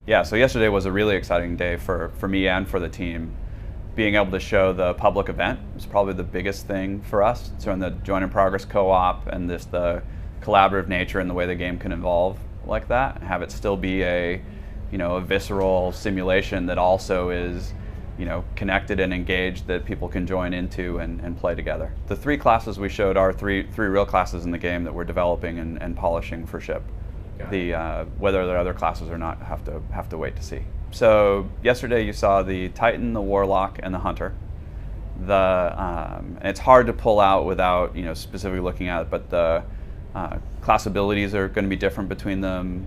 Yeah, so yesterday was a really exciting day for me and for the team. Being able to show the public event was probably the biggest thing for us. So in the Join in Progress co-op and the collaborative nature and the way the game can evolve like that, and have it still be a visceral simulation that also is connected and engaged, that people can join into and play together. The three classes we showed are three real classes in the game that we're developing and polishing for ship. Whether there are other classes or not, have to wait to see. So yesterday you saw the Titan, the Warlock, and the Hunter. And it's hard to pull out without specifically looking at it, but the class abilities are going to be different between them.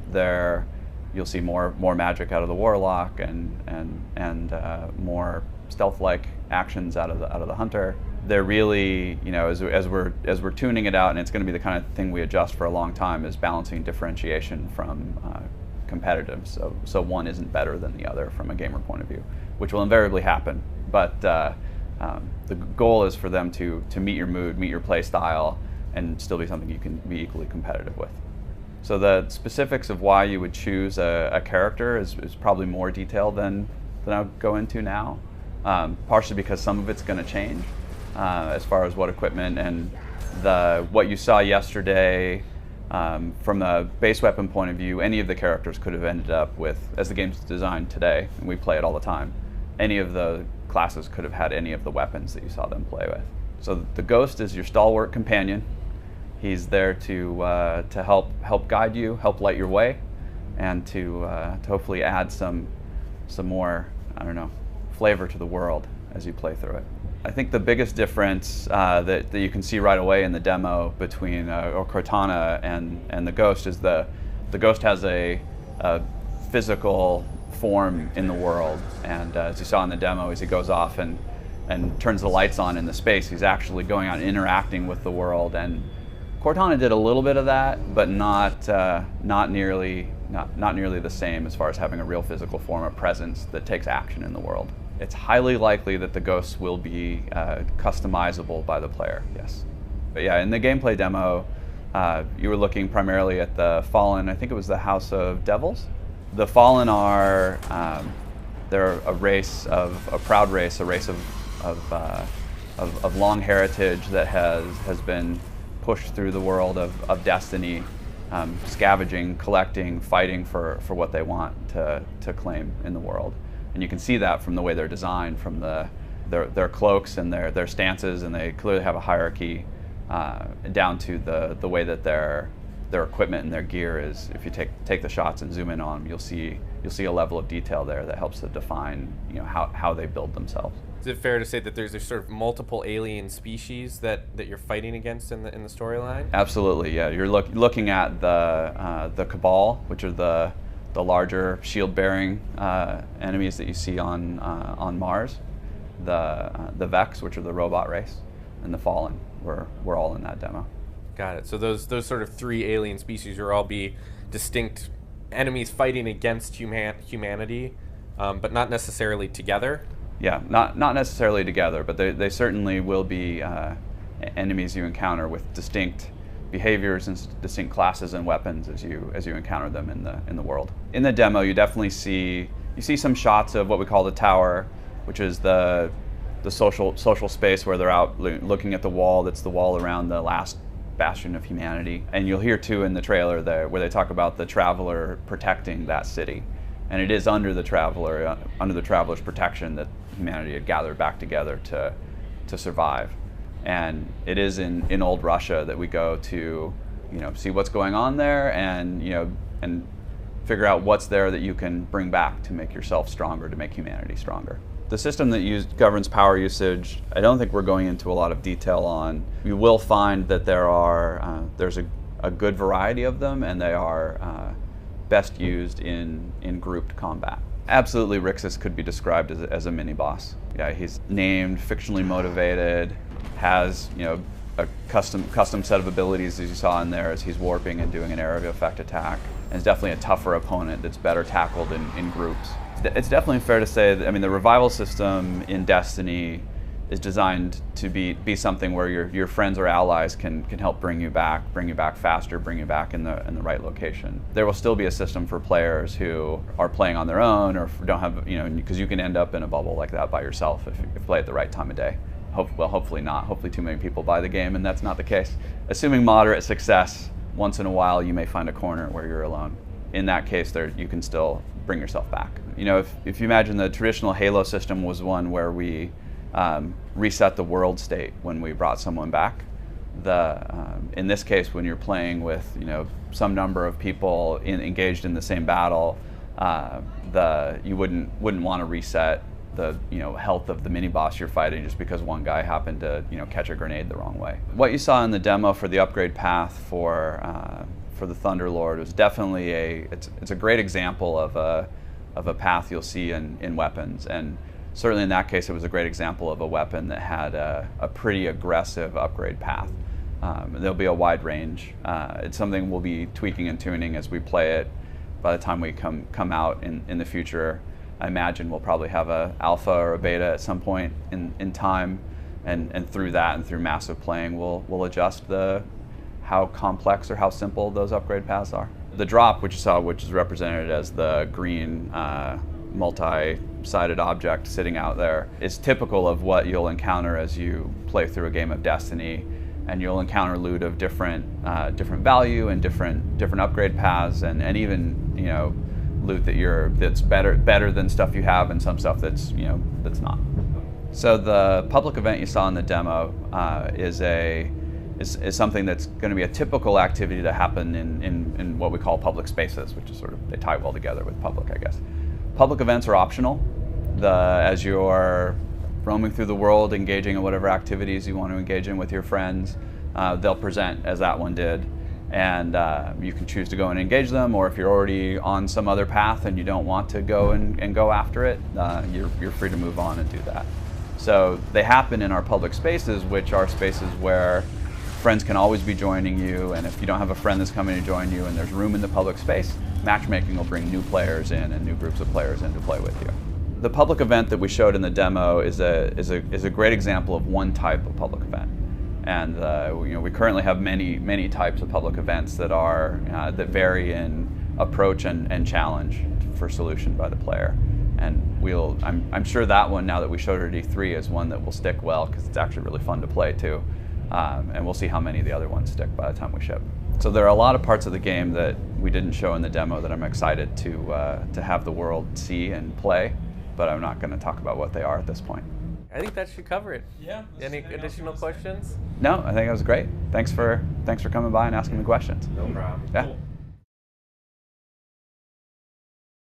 You'll see more magic out of the Warlock and more stealth-like actions out of the Hunter. They're really, as we're tuning it out, and it's going to be the kind of thing we adjust for a long time, is balancing differentiation from competitive. So one isn't better than the other from a gamer point of view, which will invariably happen. But the goal is for them to meet your mood, meet your play style, and still be something you can be equally competitive with. So the specifics of why you would choose a character is probably more detailed than I'll go into now, partially because some of it's going to change. As far as what equipment and what you saw yesterday, from a base weapon point of view, any of the characters could have ended up with, as the game's designed today, and we play it all the time, any of the classes could have had any of the weapons that you saw them play with. So the Ghost is your stalwart companion. He's there to help guide you, help light your way, and to hopefully add some more, flavor to the world as you play through it. I think the biggest difference that you can see right away in the demo between Cortana and the Ghost is the Ghost has a physical form in the world, and as you saw in the demo, as he goes off and turns the lights on in the space, he's actually going out and interacting with the world. And Cortana did a little bit of that, but not nearly the same as far as having a real physical form, a presence that takes action in the world. It's highly likely that the Ghosts will be customizable by the player, yes. But yeah, in the gameplay demo, you were looking primarily at the Fallen. I think it was the House of Devils. The Fallen are they're a proud race, a race of long heritage that has been pushed through the world of Destiny, scavenging, collecting, fighting for what they want to claim in the world. And you can see that from the way they're designed, from their cloaks and their stances, and they clearly have a hierarchy down to the way that their equipment and their gear is. If you take the shots and zoom in on them, you'll see a level of detail there that helps to define how they build themselves. Is it fair to say that there's sort of multiple alien species that you're fighting against in the storyline? Absolutely, yeah. You're looking at the Cabal, which are the larger shield-bearing enemies that you see on Mars, the Vex, which are the robot race, and the Fallen. We're all in that demo. Got it. So those sort of three alien species will all be distinct enemies fighting against humanity, but not necessarily together. Yeah, not necessarily together, but they certainly will be enemies you encounter with distinct behaviors and distinct classes and weapons as you encounter them in the world. In the demo, you definitely see some shots of what we call the Tower, which is the social space where they're out looking at the wall. That's the wall around the last bastion of humanity. And you'll hear too in the trailer there where they talk about the Traveler protecting that city, and it is under the Traveler's protection that humanity had gathered back together to survive. And it is in old Russia that we go to, see what's going on there, and figure out what's there that you can bring back to make yourself stronger, to make humanity stronger. The system that governs power usage, I don't think we're going into a lot of detail on. You will find that there's a good variety of them, and they are best used in grouped combat. Absolutely, Rixus could be described as a mini-boss. Yeah, he's named, fictionally motivated, has a custom set of abilities, as you saw in there, as he's warping and doing an area effect attack, and is definitely a tougher opponent that's better tackled in groups. It's definitely fair to say that, the revival system in Destiny is designed to be something where your friends or allies can help bring you back faster, bring you back in the right location. There will still be a system for players who are playing on their own or don't have, you know, because you can end up in a bubble like that by yourself if you play at the right time of day. Well, hopefully not. Hopefully too many people buy the game, and that's not the case. Assuming moderate success, once in a while you may find a corner where you're alone. In that case, you can still bring yourself back. You know, if you imagine the traditional Halo system was one where we reset the world state when we brought someone back. In this case, when you're playing with, you know, some number of people engaged in the same battle, you wouldn't want to reset the, you know, health of the mini boss you're fighting just because one guy happened to, you know, catch a grenade the wrong way. What you saw in the demo for the upgrade path for the Thunderlord was definitely it's a great example of a path you'll see in weapons, and certainly in that case it was a great example of a weapon that had a pretty aggressive upgrade path. There'll be a wide range. It's something we'll be tweaking and tuning as we play it. By the time we come out in the future, I imagine we'll probably have a alpha or a beta at some point in time, and through that and through massive playing, we'll adjust how complex or how simple those upgrade paths are. The drop, which you saw, which is represented as the green multi-sided object sitting out there, is typical of what you'll encounter as you play through a game of Destiny, and you'll encounter loot of different value and different upgrade paths, and even, you know, loot that's better than stuff you have, and some stuff that's not. So the public event you saw in the demo is something that's going to be a typical activity to happen in what we call public spaces, which is sort of, they tie well together with public, I guess. Public events are optional. As you're roaming through the world, engaging in whatever activities you want to engage in with your friends, they'll present as that one did. And you can choose to go and engage them, or if you're already on some other path and you don't want to go and go after it, you're free to move on and do that. So they happen in our public spaces, which are spaces where friends can always be joining you, and if you don't have a friend that's coming to join you and there's room in the public space, matchmaking will bring new players in and new groups of players in to play with you. The public event that we showed in the demo is a great example of one type of public event. And you know, we currently have many types of public events that that vary in approach and challenge for solution by the player. And I'm sure that one, now that we showed it at E3, is one that will stick well because it's actually really fun to play too. And we'll see how many of the other ones stick by the time we ship. So there are a lot of parts of the game that we didn't show in the demo that I'm excited to have the world see and play, but I'm not going to talk about what they are at this point. I think that should cover it. Yeah. Any additional questions? No, I think that was great. Thanks for coming by and asking me questions. No problem. Yeah. Cool.